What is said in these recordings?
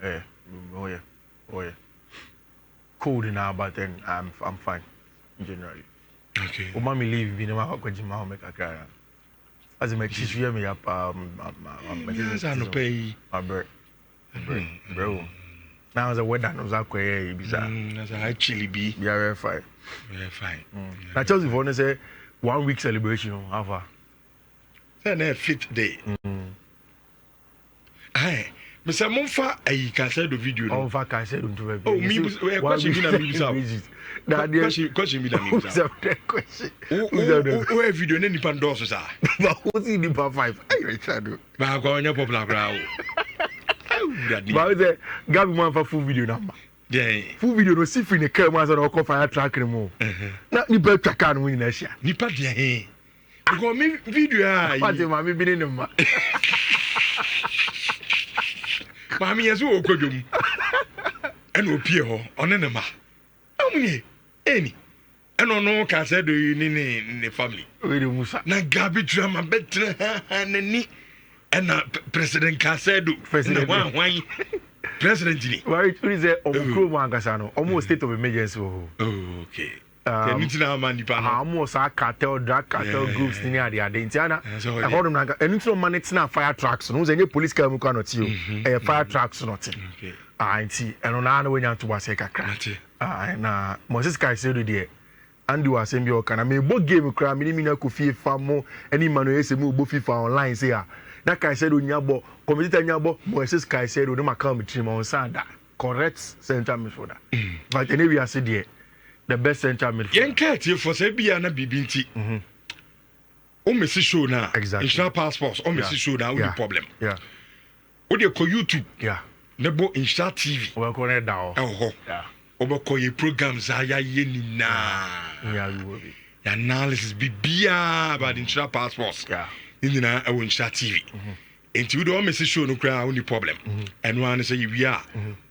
Oh yeah. Cold now, but then I'm fine generally. Okay. Mommy leave me no matter what Jima make a cry. As my kids hear me up Yes, I no pay. My bro. Now as a weather knows that quay bizarre. As a high chili be. Yeah, very fine. Very fine. Now Chelsea for say 1 week celebration how far? Then a 5th day. Hey, Mr. Monfa, I can say the video. Oh, fuck, I said to Oh, me, question me na me bisa. Question me na me bisa. Question. Oh, video na nipa ndoso sa. But who's in nipa 5? Hey, Richard. Ba ko nya popular crowd. But the Gabi man for full video number. Yeah. Full video no see in the car man so no fire track anymore. Na nipa track no na share. Nipa dia. Because me video ah. What the mama be in the ma. Mami yesu okodwom. Eno opie ho, one ne ma. Amunye, eni. Eno no ka say do ni family. We do Musa. Na Gabi drama betre nani. Ena president ka say do. President wan. President ni. Why it is a Omicron angasa no. Almost state of emergency. Okay. Nitina man nipa no. Almost a cartel, drug cartel groups ni ade ade. Ntiana. I hold them na. Enu no man tina fire trucks. No say police car mu kwa not you. Fire trucks not. Okay. Nti eno na na wenya to wase kakra. Na Moses kai say do there. Andy was saying you can me bo game kra me ni na ko FIFA mo any Manuel say me bo FIFA online say ah. That kai say do nyabo computer nyabo Moses kai say do ma come team on Sanda. Correct center midfielder. But anyway I say there the best center midfielder. Yen kati for say bia na bibinti. O Messi show na. Exactly. International passports. O Messi show na the problem. Yeah. O de ko YouTube. Yeah. Nebo Insta TV. We ko net down. Yeah. Obako ye programs aya ye ni na. Yeah, you will be. Analysis bibia about international passports. Yeah. Inina e Insta TV. Enti we do Messi show no kra only problem. And one say we are.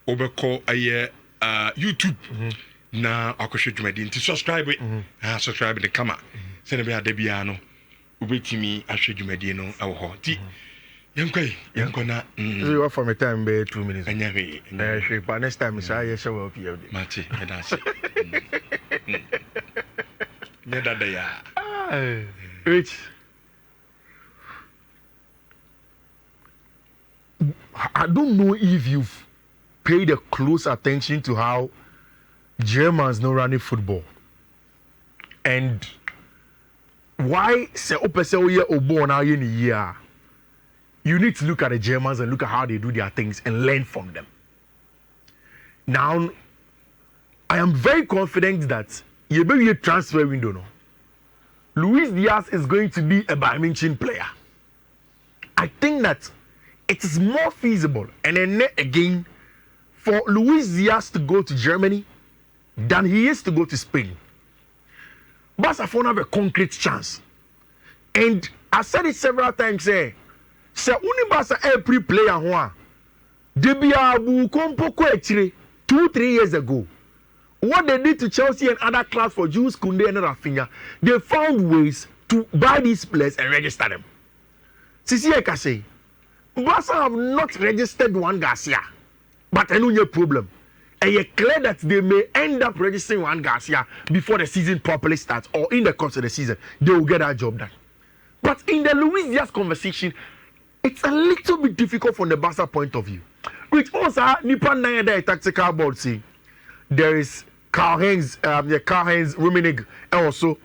Obako aye YouTube. Na akohwe dwumadi nti subscribe subscribe the kama se ne be adabia no ubetimi ahwe dwumadi no ewo ho ti yenkwai na you for me time be 2 minutes anyawe hwe next time say ye show up here mate edase ne dada ya Rich, I don't know if you've paid a close attention to how Germans no running football. And why say opese obo na ye ni year? You need to look at the Germans and look at how they do their things and learn from them. Now, I am very confident that you be a transfer window no. Luis Diaz is going to be a Bayern Munich player. I think that it is more feasible and then again for Luis Diaz to go to Germany than he is to go to Spain. Barcelona have a concrete chance. And I said it several times, say Barca every player who Debia Bu Kompoko 2-3 years ago. What they did to Chelsea and other clubs for Jules Koundé and Rafinha, they found ways to buy these players and register them. Sisi Ekase, Barca have not registered Juan Garcia, but I know your problem. And it's clear that they may end up registering Juan Garcia before the season properly starts or in the course of the season. They will get that job done. But in the Luis Diaz conversation, it's a little bit difficult from the Barca point of view. Which also, Nipan Naya tactical board say, there is Karl-Heinz Rummenigge also.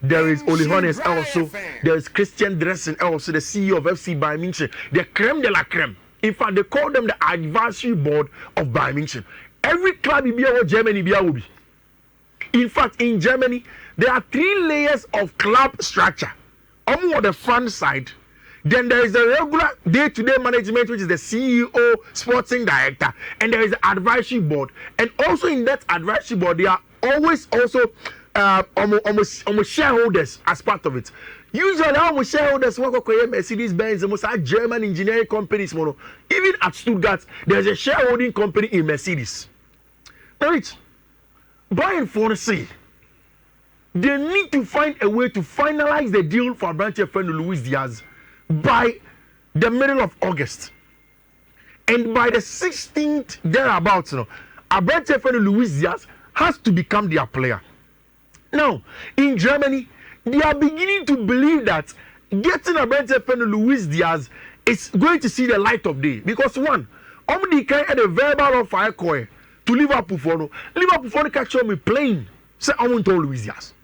There is Oli Hoeneß also. There is Christian Dressen also, the CEO of FC Bayern Munich. The creme de la creme. In fact, they call them the advisory board of Bayern Munich. Every club in Germany will be. In fact, in Germany, there are 3 layers of club structure. On the front side, then there is a regular day-to-day management, which is the CEO, sporting director, and there is the advisory board. And also in that advisory board, there are always also almost shareholders as part of it. Usually, almost shareholders work with Mercedes-Benz, most German engineering companies. Even at Stuttgart, there's a shareholding company in Mercedes. Right? Bayern for say they need to find a way to finalize the deal for branch friend Luis Diaz by the middle of August. And by the 16th thereabouts, Abrante Feno Luis Diaz has to become their player. Now, in Germany, they are beginning to believe that getting Abrante Feno Luis Diaz is going to see the light of day. Because one, Omni can add a verbal of fire coin to Liverpool for Liverpool catch me playing. Say I want to Luis Diaz.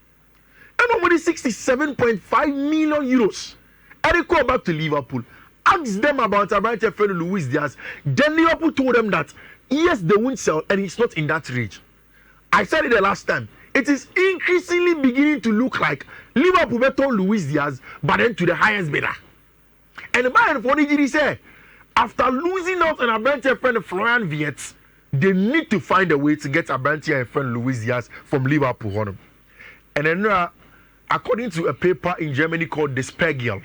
And only 67.5 million euros. And they go back to Liverpool. Ask them about Abrante Feno Luis Diaz. Then Liverpool told them that yes, they won't sell, and it's not in that range. I said it the last time. It is increasingly beginning to look like Liverpool better Luis Diaz, but then to the highest bidder. And the Bayern for the say, after losing out on Abrante Feno Florian Wirtz, they need to find a way to get Abrante Feno Luis Diaz from Liverpool. And then, according to a paper in Germany called the Spiegel.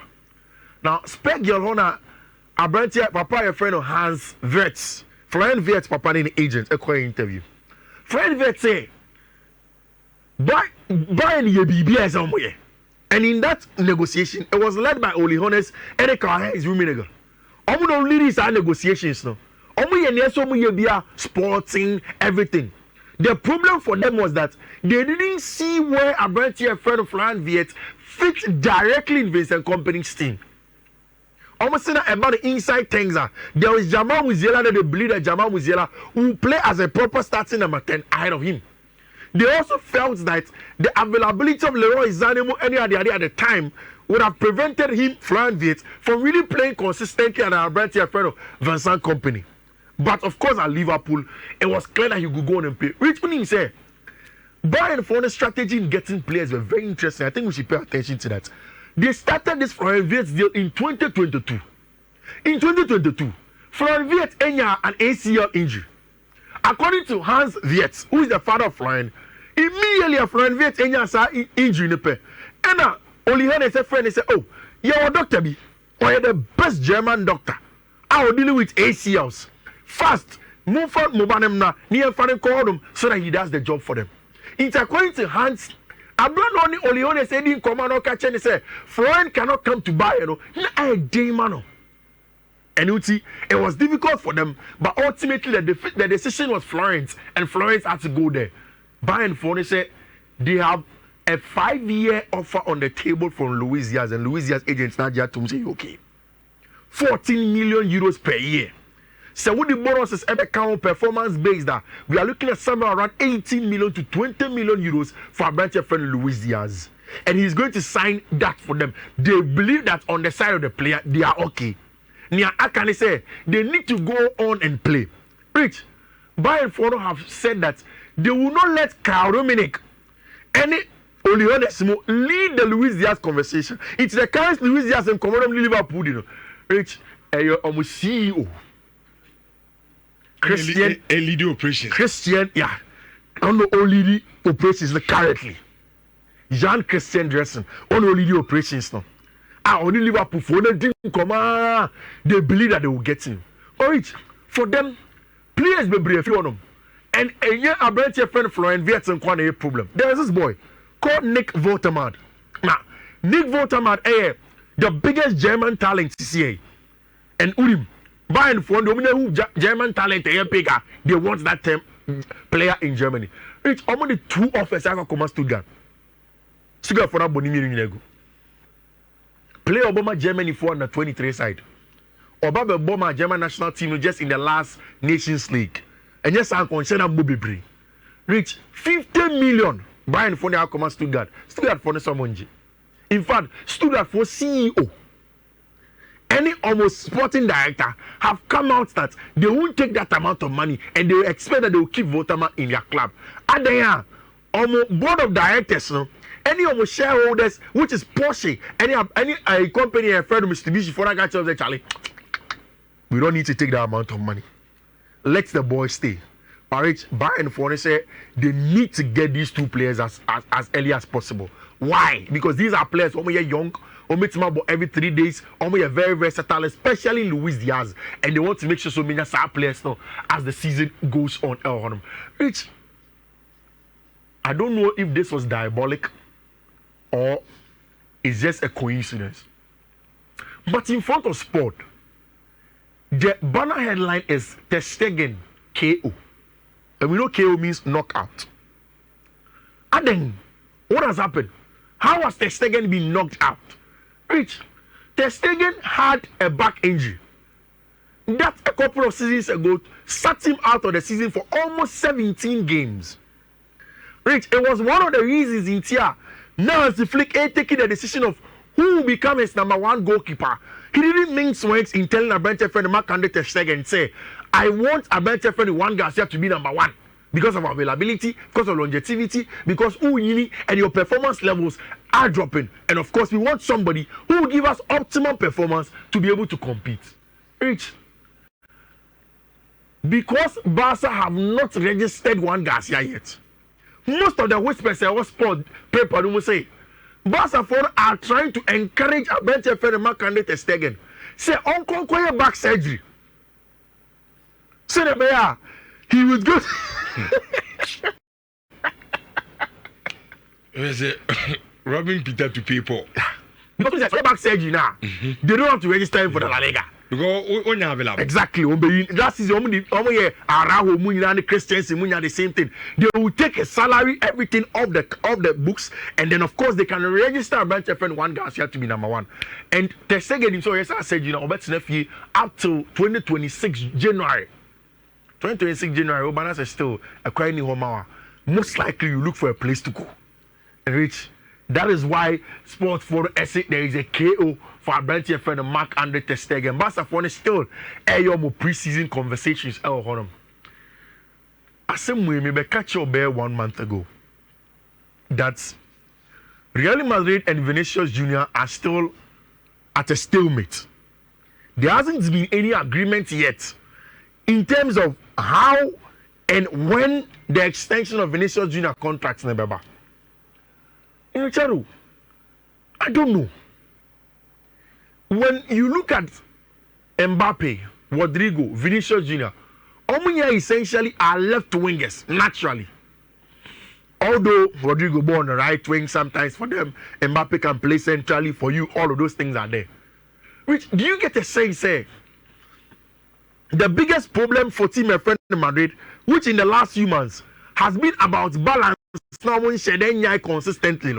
Now, Spiegel, Abrante Papa friend of Hans Wirtz, Florian Wirtz Papa in agent, a quick interview. Florian Wirtz say, Bayern ye BBS somewhere. And in that negotiation, it was led by Oli Hones and his Ruminaga. Omu don't lead these negotiations now. Omu ye neso mu ye bia sporting everything. The problem for them was that they didn't see where Abrante friend of Florian Wirtz fit directly in Vincent Kompany's team. Almost saying about the inside things. There was Jamal Musiala that they believe that Jamal Musiala will play as a proper starting number 10 ahead of him. They also felt that the availability of Leroy Sané any other at the time would have prevented him, Florian Wirtz, from really playing consistently at Abrante Feno Vincent Kompany. But of course at Liverpool, it was clear that he could go on and play. Which means Bayern for the strategy in getting players were very interesting. I think we should pay attention to that. They started this Florian Wirtz deal in 2022. In 2022, Florian Wirtz had an ACL injury. According to Hans Wirtz, who is the father of Florian, immediately Florian Wirtz had an injury. And Oli Hones said, friend, said, oh, you're a doctor, or you're the best German doctor. I will deal with ACLs. Fast, move on, Mobanemna, near Fanny Cordum, so that he does the job for them. It's according to Hans. I don't only Olione said in command or catch and say, Florian cannot come to Bayern. And you see, it was difficult for them, but ultimately the decision was Florence, and Florence had to go there. Bayern for said they have a 5-year offer on the table from Luis Diaz, and Luis Diaz agents now just to say, okay, 14 million euros per year. So with the bonuses at the count performance based that we are looking at somewhere around 18 million to 20 million euros for Abrante Feno Luis Diaz. And he's going to sign that for them. They believe that on the side of the player, they are okay. Nia Akane say they need to go on and play. Rich, Bayern Fono have said that they will not let Karl Dominic any Oleonesimo lead the Luis Diaz conversation. It's the current Luis Diaz and Commodore Liverpool, Rich, almost CEO. Christian LED operations. Christian, yeah. On the LED operations currently. Jean Christian Dressen on the LED operations now. Only Liverpool for the team come they believe that they will get him. Alright, for them, players be brave on them. And a year Abrante Feno Florian Wirtz and quite a problem. There's this boy called Nick Votermad. Now, Nick Votermad, the biggest German talent CCA. And Urim. Bayern for the German talent they want that player in Germany. It's only 2 offers I come to Stuttgart. Stuttgart for that Bonini. Play Obama Germany for on the 23 side. Obama German national team just in the last Nations League. And yes, I'm concerned about Bobby. Reach 50 million Bayern for the come Stuttgart. Stuttgart for the Samonji. In fact, Stuttgart for CEO. Any almost sporting director have come out that they won't take that amount of money and they will expect that they will keep Voterman in their club. And then, board of directors, any almost shareholders, which is Porsche, any company a friend of Mitsubishi for that guy tells Charlie, we don't need to take that amount of money. Let the boy stay. Bayern for say they need to get these 2 players as early as possible. Why? Because these are players who are young. Every 3 days, are very versatile, especially Luis Diaz, and they want to make sure so many star players now as the season goes on. Which I don't know if this was diabolic or it's just a coincidence. But in front of sport, The banner headline is Ter Stegen KO. And we know KO means knockout. And then, what has happened? How has Ter Stegen been knocked out? Rich, Ter Stegen had a back injury. That a couple of seasons ago sat him out of the season for almost 17 games. Rich, it was one of the reasons in Tia. Now, as the Flick taking the decision of who will become his number one goalkeeper, he didn't mince words in telling Abante friend Mark Andre Ter Stegen and say, I want Abante friend Juan Garcia to be number one because of availability, because of longevity, because Uyini and your performance levels are dropping. And of course, we want somebody who will give us optimum performance to be able to compete. Rich, because Barca have not registered Juan Garcia yet, most of the whispers I was sport paper will say Barca are trying to encourage Abante friend Mark Andre Ter Stegen. Say Uncle back surgery. Say the bear, he would go. Is it robbing Peter to people? Because it's back surgery now. They don't have to register him for the La Liga. Because when you available. Exactly. That is only Araujo, Munya, and Christiansen, Munya, the same thing. They will take a salary, everything off the books, and then of course they can register Abante friend Juan Garcia to be number one. And Ter Stegen himself, yes, I said, up to 2026 January. 2026 January, Obanas is still acquiring Homawa. Most likely you look for a place to go. And Rich, that is why Sports for essay there is a KO for Abante friend Mark Andre Ter Stegen. Barca for still your pre-season conversations. Honor. I said we may catch your bear 1 month ago. That Real Madrid and Vinicius Jr. are still at a stalemate. There hasn't been any agreement yet in terms of how and when the extension of Vinicius Jr. contracts in Beba. I don't know. When you look at Mbappe, Rodrigo, Vinicius Jr., Omunya essentially are left wingers naturally. Although Rodrigo born on the right wing sometimes for them, Mbappe can play centrally for you. All of those things are there. Which do you get a sense? The biggest problem for Team friend Madrid, which in the last few months has been about balance, now consistently.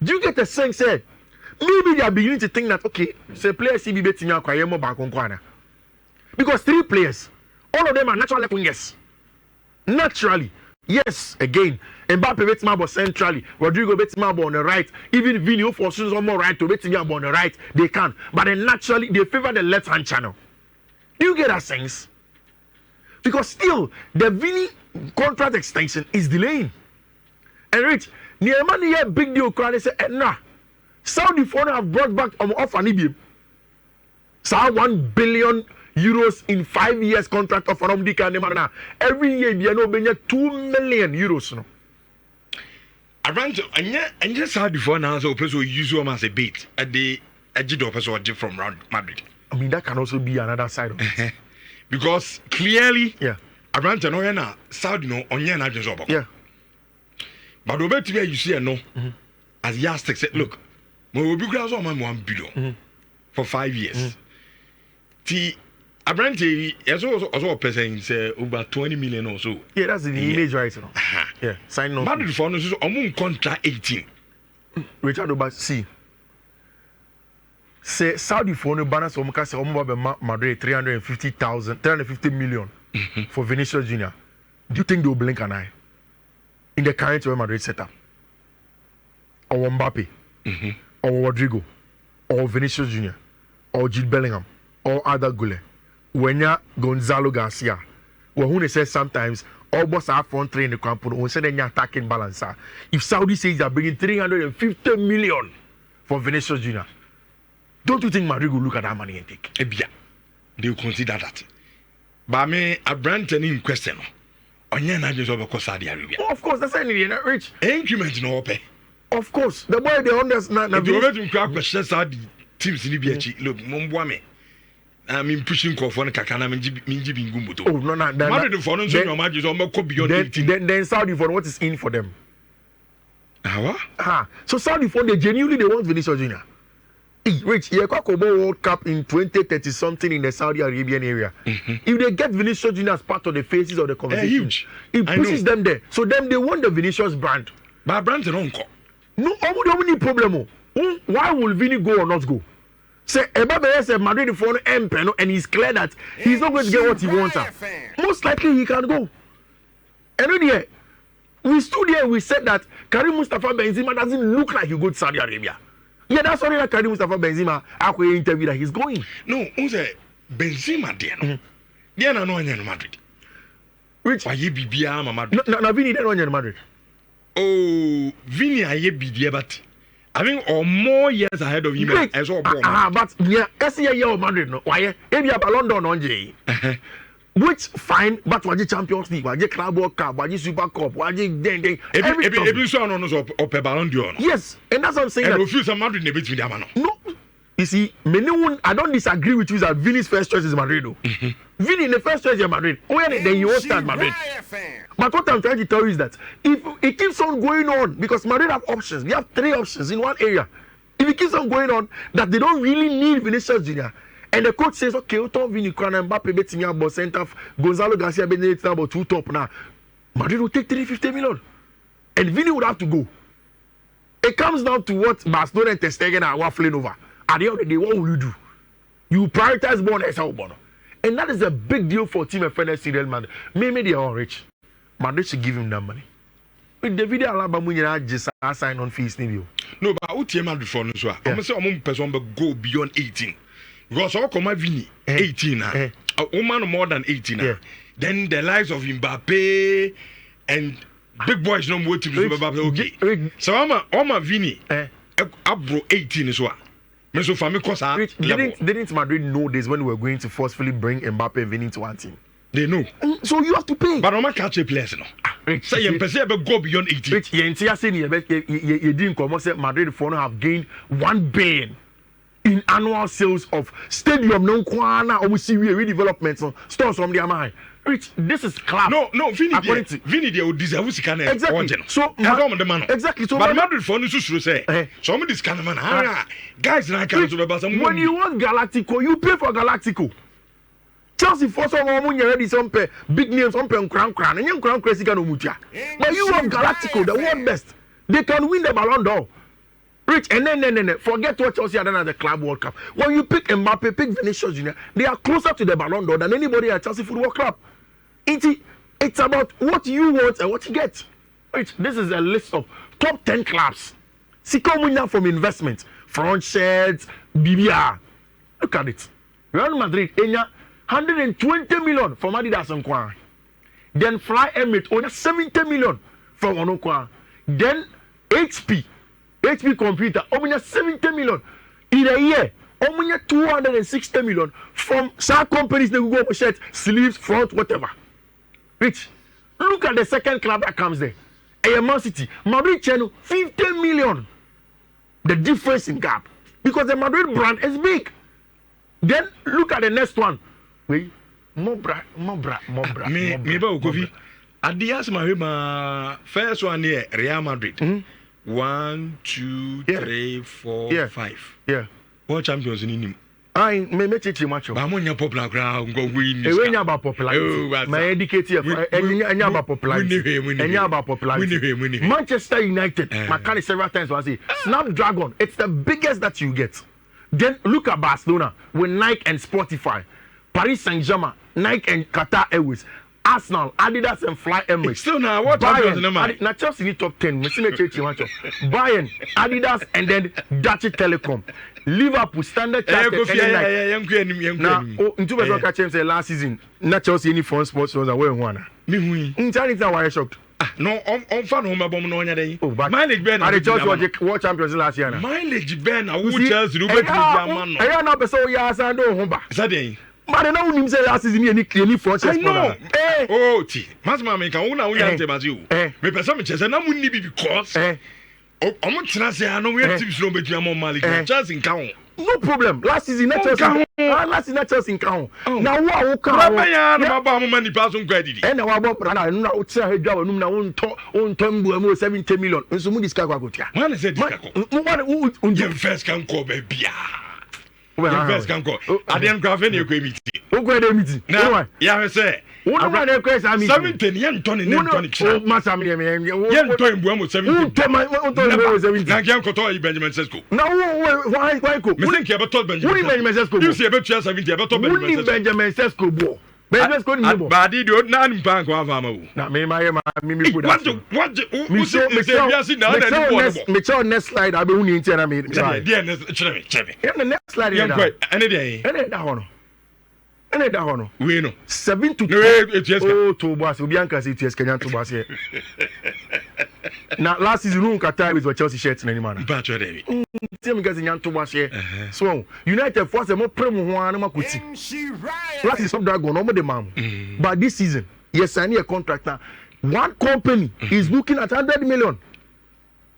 Do you get a sense? Maybe they are beginning to think that okay, say players see betting more back on corner. Because 3 players, all of them are natural left wingers. Naturally. Yes, again, Mbappe bets Mabo centrally, Rodrigo bets Mabo on the right, even Vini forces on more right to bet Mabo on the right, they can. But then naturally they favor the left hand channel. Do you get that sense? Because still the Vini contract extension is delaying. And Rich, Nhyira here big deal crowd say nah. Saudi phone have brought back offer Nibium. So 1 billion euros in 5 years contract offer Dika. Every year they no 2 million euros. No. Around and just Saudi phone now so person use them as a bait at the edge of person from Madrid. I mean that can also be another side of it. Because clearly, yeah, around no Saudi no onye na job. Yeah. But over to you see no as Yastek said, look, we will be ground on 1 billion for 5 years. The Abrante as also a person say over 20 million or so. Yeah, that's the image right now. Yeah, sign on. Madrid for no so contract 18. Richard Oba see. Say Saudi for no balance say Madrid 350 million for Vinicius Jr. Do you think they will blink an eye in the current Real Madrid setup? Or Mbappe, or Rodrigo, or Vinicius Jr., or Jude Bellingham, or Arda Güler, Wenya Gonzalo Garcia. Well, who they say sometimes all boss are front three in the camp, when say they're attacking balance. If Saudi says they're bringing 350 million for Vinicius Jr., don't you think Madrid will look at that money and take? They will consider that. But I mean, a brand in question. Saudi Arabia. Oh, of course, that's anything rich. Increment no pay. Of course, the boy they understand. If you want to crack question Saudi teams in the look, Mombuame. I mean pushing for Kakana Minji Bingumbuto. Oh no, no, Madrid for no so much is almost beyond 18. Then Saudi for what is in for them? What? So Saudi for they genuinely they want Vinicius Jr. Rich, you got World Cup in 2030 something in the Saudi Arabian area. If they get Vinicius Junior as part of the faces of the conversation, huge. It pushes them there. So then they want the Vinicius brand. But brands don't go. No, only problem. Why will Vini go or not go? Say Mbappe said Madrid for an and he's clear that he's not going to get what he wants. Most likely he can go. And we stood here, we said that Karim Mustafa Benzema doesn't look like he go to Saudi Arabia. Yeah, that's only like Karim Mustafa Benzema after the interview that he's going. No, who's a Benzema there? No, there no one in Madrid. Which? Why you be Madrid? No, Vini there no one in Madrid. Oh, Vini aye be there, but I mean, or more years ahead of him as all. But yeah, every year of Madrid no. Why? Maybe a London on J. Which fine, but what the Champions League, what the Club World Cup, what the Super Cup, what the every son on us up a Ballon d'Or. Yes, and that's what I'm saying. And refuse a Madrid in a bit with the man. No, you see, I don't disagree with you that Vini's first choice is Madrid. Vini in the first choice is Madrid. Then you won't start Madrid. But what I'm trying to tell you is that if it keeps on going on, because Madrid have options, they have 3 options in one area. If it keeps on going on, that they don't really need Vinicius Junior. And the coach says, okay, Vini, Mbappe, betting about center, Gonzalo Garcia, betting about 2 top now. Madrid will take 350 million. And Vini would have to go. It comes down to what Barcelona and Ter Stegen are waffling over. At the end of the day, what will you do? You prioritize Bono and Bono. And that is a big deal for Team FNS Real Madrid. Maybe they are rich. Madrid should give him that money. With the video Alaba just sign on fees. No, but what Team Madrid for us? I'm saying person go beyond 18. Because all come Vini 18 a woman more than 18 then the likes of Mbappe and big boys no more to Mbappe. Okay. So I'm Vini abro 18 is what. So for me, cause didn't Madrid know this when we were going to forcefully bring Mbappe and Vini to one team? They know. So you have to pay. But I'm not catch a players no. Say you go beyond 18. Rich, you didn't come say Madrid for now have gained 1 billion. In annual sales of stadium, no kwana, or we see redevelopment stores from their mind. Rich, this is clap. No, Vini they would deserve this kind of exactly. So exactly. So but Madrid for no to say. So this kind of man, guys, like when you want Galactico, you pay for Galactico. Chelsea for some ready some big names, some crown, and young crown crazy can mutia. But you want Galactico, the world best. They can win the Ballon d'Or. Rich, and then forget what Chelsea had done at the Club World Cup. When you pick Mbappe, pick Vinicius Junior, they are closer to the Ballon d'Or than anybody at Chelsea Football Club. It's about what you want and what you get. Rich, this is a list of top 10 clubs. Sikomunya from investment, front sheds, BBR. Look at it. Real Madrid, 120 million from Adidas and Kwan. Then Fly Emirates, only 70 million from Onokwan. Then HP Computer, only 70 million in a year. Only 260 million from some companies that go shirt, sleeves, front, whatever. Rich, look at the second club that comes there. Man City, Madrid channel 50 million. The difference in gap because the Madrid brand is big. Then look at the next one. Wait, Mobra. Me ba Kofi. Adias ma first one here Real Madrid. 1, 2, 3, 4, 5. Yeah. What champions in him? I may teach you much. But when popular ground go win. When you about popularity. My educated and about popularity. And you about popularity. Manchester United. My kind several times was say Snapdragon. It's the biggest that you get. Then look at Barcelona with Nike and Spotify. Paris Saint-Germain, Nike and Qatar Airways. Arsenal, Adidas and Fly Emirates. Still now, what champions in the now Chelsea in top 10. Bayern, Adidas, and then Dutch Telecom. Liverpool, Standard Chartered, now, in 2000 last season, not Chelsea any phone sports was away one. In China, why shocked? No, on fan home about no day. Mileage Ben, I chose World Champions last year. Mileage Ben, I would Chelsea, I am not so yes, I know home. Saturday. But I know him say last season any for I know. Oh, T. Masma make a una you. Me person chess and I wouldn't be because I'm not say I know we have to slow between more Malik. Just in count. no problem. Last season, not Chelsea. Last season, not Chelsea in count. Now, what count? And now, about Prana, and now, say, Joe, no, on 70 million. And so, Moody's Kagotia. When is it? One first can call baby. First can call. I didn't grab any meeting. Who got a meeting? No, yeah, I say. What about the question? I mean, 17 young Tony, Massam, young Tony, 17. Young Koto, Benjamin Sesko. No, why go? You think you ever told Benjamin Sesko? You see about 70 about Benjamin Sesko. Benjamin Sesko, but did you not in bank of Ammo? Not me, my Mimi. What Mitchell next slide. I be only in Tenamid. The next slide, any day. Any that one. We know 7 to 10. Oh, to Boss, Bianca said yes, Kenyan to Boss here. Now, last season, no Qatar with Chelsea shirts in any manner. But you're David. Tell me, guys, in to Boss here. So, United force a more premium one. Last is some dragon, no more the mom. But this season, yes, I need a contract now. One company is looking at 100 million.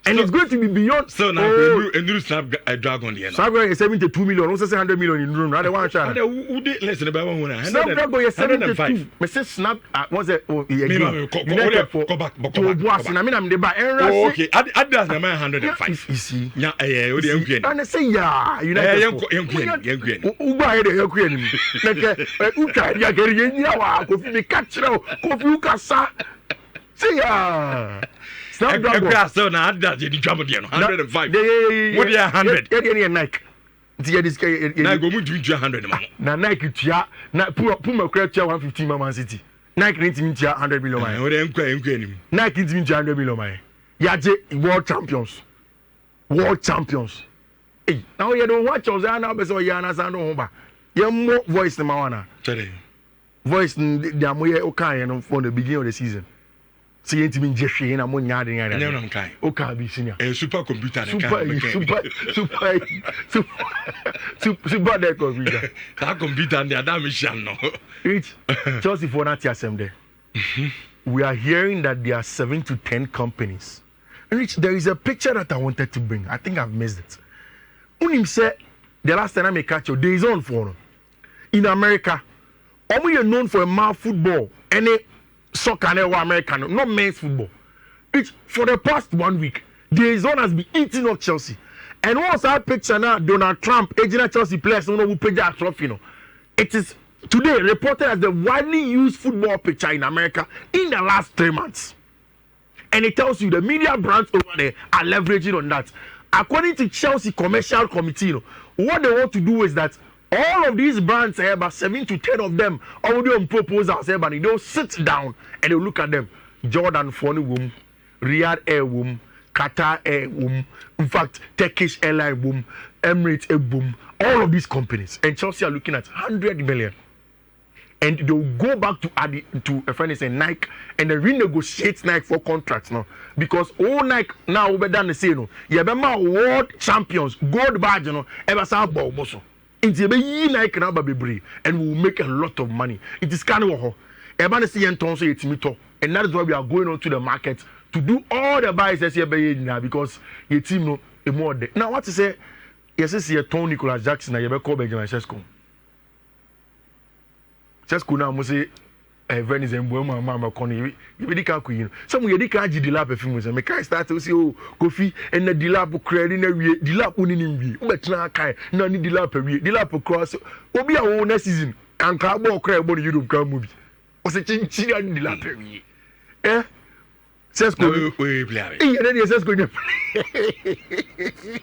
And so, it's going to be beyond. So now, a new snap a dragon here. Snapdragon is 72 million. Also, 100 million in room. Rather one shot. Who did less than about 100? Snapdragon is 72. Mrs. Snap was a go back. To Boss, and I mean, I'm the buy. Okay, I does the man 105. You see, yeah, and I say, yeah, United. Who buy the Ukraine? Who try to get in your coffee catcher? Coffee Ukasa. Say, yeah. So now that's the drama 105. What are 100? Yeah, Nike. Now go to 100 man. Now Nike tia, na Puma creature 150 Man City. Nike need 100 million man. Nike need 100 million man. Yaje world champions. Hey, now you don't watch us now be so yana sound on you more voice the mawana. Voice the amoye okan no from the beginning of the season. See it mean Jeffrey and I'm on yard and I'm kind. Okay, be senior. A supercomputer. Super deck of reader. That computer and the other mission. No, it's Chelsea for that year. We are hearing that there are 7 to 10 companies. Rich, there is a picture that I wanted to bring. I think I've missed it. Unim said the last time I catch you, there is on for in America. Only are known for a male football. Any soccer and American, not men's football. It's for the past 1 week, the zone has been eating up Chelsea. And once I picture now, Donald Trump, agent Chelsea players, no who pay that trophy. It is today reported as the widely used football picture in America in the last 3 months. And it tells you the media brands over there are leveraging on that. According to Chelsea Commercial Committee, what they want to do is that all of these brands, about 7 to 10 of them, already on proposals, but they'll sit down and they'll look at them. Jordan Phone Womb, Riyadh Air Womb, Qatar Air Womb, in fact, Turkish Airline Womb, Emirates Air Womb, all of these companies. And Chelsea are looking at 100 million. And they'll go back to a friend saying Nike and then renegotiate Nike for contracts now. Because all Nike now over done the same. You remember world champions, gold badge, ever saw ball muscle. It's a Nike now, baby, and we'll make a lot of money. It is kind of everybody see and that is why we are going on to the market to do all the buys as now because your team no more. Now, what to say? Yes, it's here Tony Nicholas Jackson and you call Benjamin Sesko. Sesko now must say Venice and Buema Mama Connie. You be the queen. Some of you can't do the lap of films and make I start to see coffee and the dilap credit the lap winning. But now I no need the lap the lap across. Obi a whole next season and cardboard crab on Europe car movie. Was a chinchilla in the lap. Eh? Sesko. And then Sesko.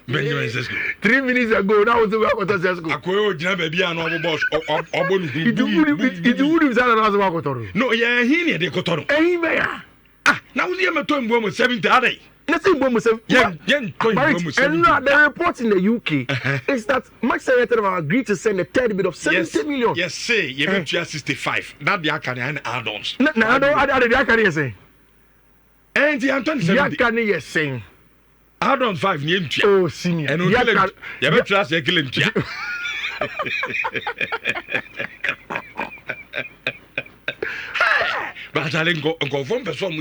Benjamin Sesko. 3 minutes ago, now was the work of Sesko. I could baby and all boss or it would no, yeah, he near the Cotoro. Ah, now we are talking about 70 a day. Nothing but myself. And the report in the UK is that Manchester United have agreed to send a third bid of 70 million. Yes, say you have 65. That the Akane add-ons. No, I don't the Akane say. And the Anton 70. Yakane is saying. Add-on 5 near. Oh, senior. And you have trust a killing. But I didn't go from the song.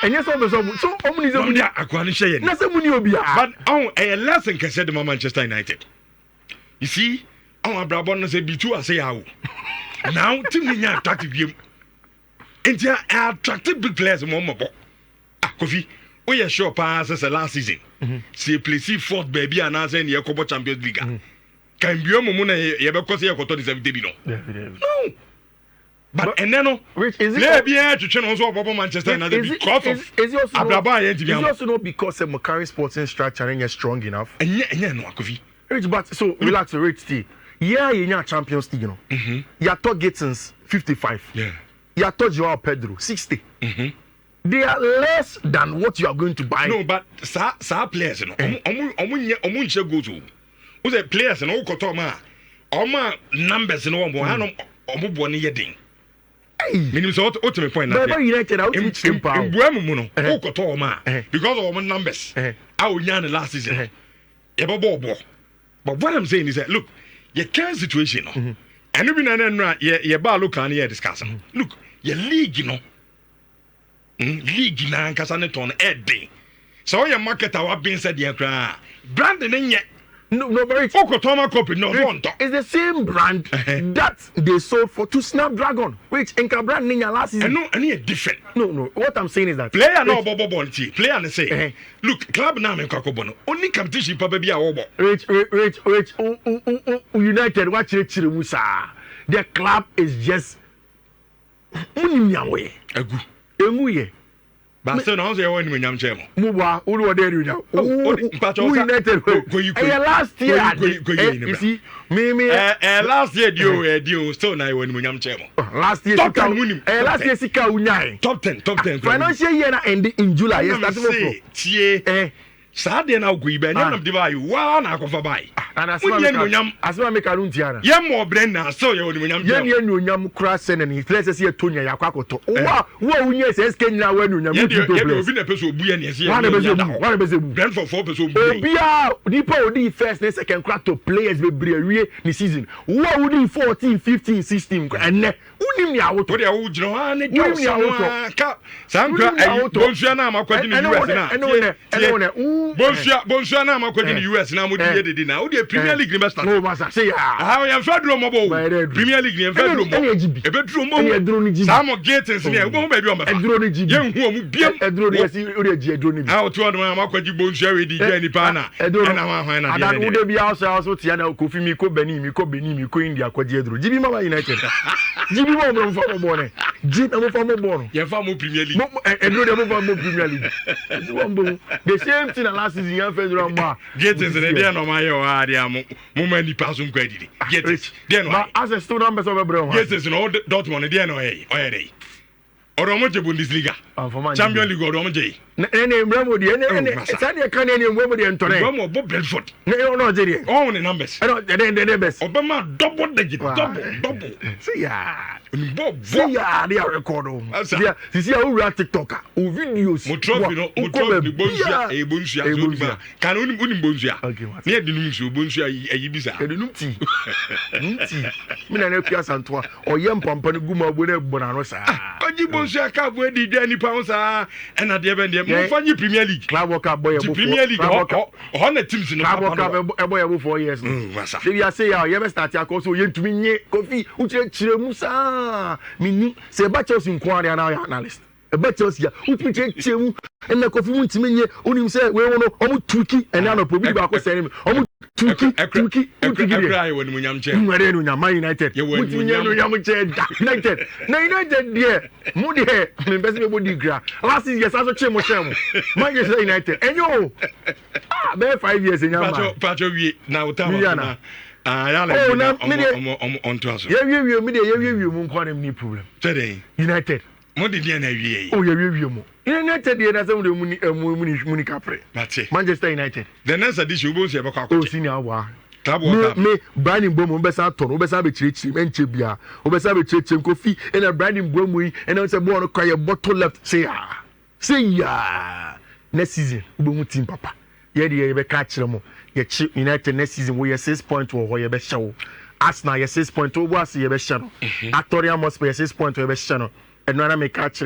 And yes, so only the Aquan Shay. Nothing will be. But oh, a lesson can say to Manchester United. You see, our brother no say be too I say how. Now team ni attractive game. And they are attractive big players more. Ah, Kofi, we are sure pass as last season. See play see fourth baby and as in the Copa Champions League. Can be a moment you because you got 37 debut. No. But and then Rich, is it bien to channel also about Manchester United because of is it also not because the Macari sporting structure ain't strong enough? And yeah, no, Kofi. Rich, but so relax, Rich. Yeah, you're Champions League, you know. You thought Gittins 55. Yeah. You thought Joao Pedro 60. They are less than what you are going to buy. No, but sa players, you know. Omunche goes to. Who's the players and all Kotoma? Oma numbers and all Omu yeding. Minimum so what me point now. But United out in Buamuno, Okotoma, because of our numbers. Our young last season. But what I'm saying is that look, your current situation, and even then, your bar look and you're discussing. Look, your league, you know, league now, Casaneton, Eddie. So your market, our being said, your cry, Brandon, and yet. No, very Okotoma copy, no, it's the same brand that they sold to Snapdragon, which in brand in last season. No, and you're different. No. What I'm saying is that player no Bobo Bonti, player and say, look, club now in Kakobono, only competition, Papa Bia Obo. Rich, United, watch it, Musa. The club is just Unyawe. Emuye. But so now they are winning Yam Chemo. Muba, who are there now? United. Last year, you see, me, last year, you still now winning Yam Chemo. Last year, last year, Sika Unai. Top 10. Financial year ending in July. Yes, Saturday now go ibe nyam de buy one akofa buy and as well make a room tiara ye mo brenda so ye woni nyam ye nyam kra sen ni let's say tonya yakwakoto wa unye se sk nyina wa nyam ye de obi na peso obu ye ne se one bezo brand for 4 peso obu obia nipa odi first and second crack to players be brewie ni season wa odi 14 15 16 enne unim ya woto de wo jiro ha ne jo ka sankra bonsu na amakwadi ni US na Bonsu na amakwadi ni US na mo di yededi na wo di Premier League ni best start no masa say ya how ya fedro mo bo Premier League ni fedro mo e bedro mo Samo Gatens ni e bo ba bi o mefa edro ni jibi ye hu o mu biem edro ni yesi o de ji edro ni bi ah o to do amakwadi bonsu awe di je ni pa na na ma hwan na de wo de bi also tia na Kofi mi ko Benin mi ko India kwaji edro jibi mama United jibi mo mo fa mo bo ne jibi mo fa mo bo no ye fa mo Premier League edro de mo fa mo Premier League the same thing last season yan federal ma Gatens ne dey no ma ye o a dey mo ma ni pass nko adidi Gatens dey no ma as a student members of Ebro Gatens no Dortmund dey no o ye dey oro mo je Bundesliga Champions League oro mo je ne mbramo di ne sade kan ne mbramo di ntone mbramo bo Brentford ne no je di all the numbers no the best obama double digit double see ya Bob, see ya they record o see ya who real TikToker o videos mo trophy bonsia bonsia kan uni bonsia ne de num so bonsia ayi bisa de num ti me na kua santoa o ye mpampa ne guma bo na gbona no sa oji bonsia ka bo di dwa ni pa sa na de be de mo fanyi Premier League club world cup boy bo Premier League o na teams no club world cup boy bo 4 years they ya say ya ye be start akọ so ye ntumi nye Kofi uchire musa mini se ba Chelsea nkwari na analyst e ba Chelsea utumi chemu na Kofi ntumi nye onim se we wono omu tuki ena no probi ba ko sere omu tuki cry when munyam che nwere no nyama United utumi nye no nyam che United na United there mu de me best me body gra last year so chemu Manchester United enyo be 5 years nyama pacho wie na utama on to us. Yeah, mu nkwane ni problem. Today, United. Mo di na wie. Oh, yeah, mu. United dey na say mu kapre. Manchester United. The next edition we go see about akọ. Oh, senior wa. Me Brandon Bomo be sa ton, be sa be chirechiri enche bia. O be sa be chirechiri Kofi and a Brandon Bomo yi and say bo on cry bottle left say ya. Next season we go team papa. Ye dey be catch them. Ye United next season we 6 points wo ye be show. Arsenal ye 6 points wo as ye be show. Actoria must be 6 points we be show. And no na me catch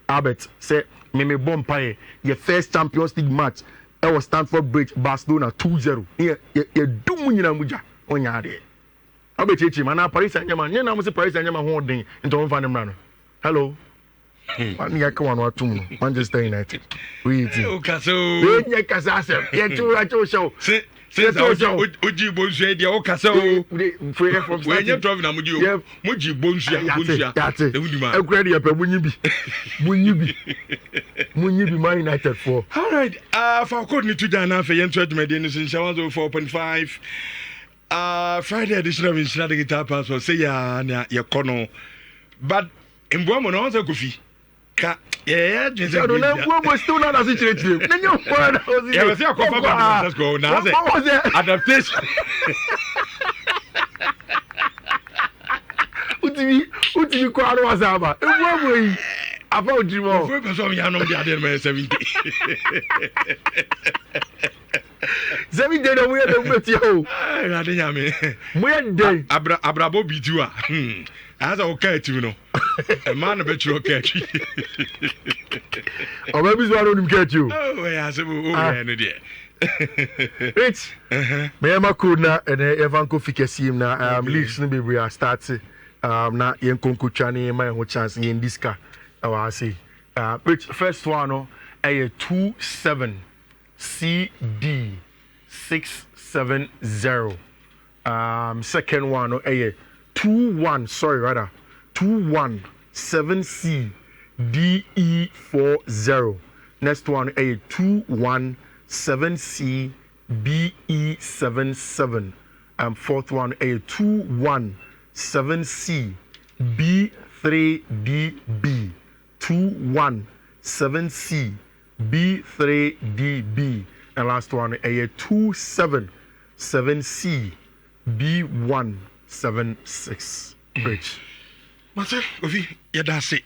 Albert say me bompa ye first Champions League match. It was Stamford Bridge Barcelona 2-0. Ye dum nyina muja. onya de abechichi mana Paris Saint-Germain nye na mo se Paris Saint-Germain ho den nto mo fa ne mra no hello ani ya ka wanu atum no Manchester United we ti o kaso nye kasa asem ye tu acho show since oji bonsu e dia o kasa o from when you drive na muji o muji bonsu e wudi ma ekura de pe munyi bi Man United for all right for code ni tuja na fe yentu adumade ni sin 4.5 Friday edition of Nhyira Digital Passport say ya na ye kono but mboa mo no say kofi ka yeah just I don't know what still not as it is then you word yeah we say kofa ba let's go now say adaptation utimi ko aro wasaba mboa mo yi afa odimo for person ya no dia dey 70 Zemi dey no we dey meti o na dey nyame mo dey abrabo bitu a as a okay tu no e man be tro okay o ba bi zo aro nim catch you oh yeah so o no dey it's me ma ko na ene evanko fikesim na leagues no be we are start na yen konkotwa ne ma ho chance yen diska I say which first one no a 27 CD 670 second one no a 21 sorry rather 217C DE40 next one a 217C BE77 fourth one a 217C B3DB 217C B3DB and last one a 277C B176 Rich Mase, Ovi, ya da se,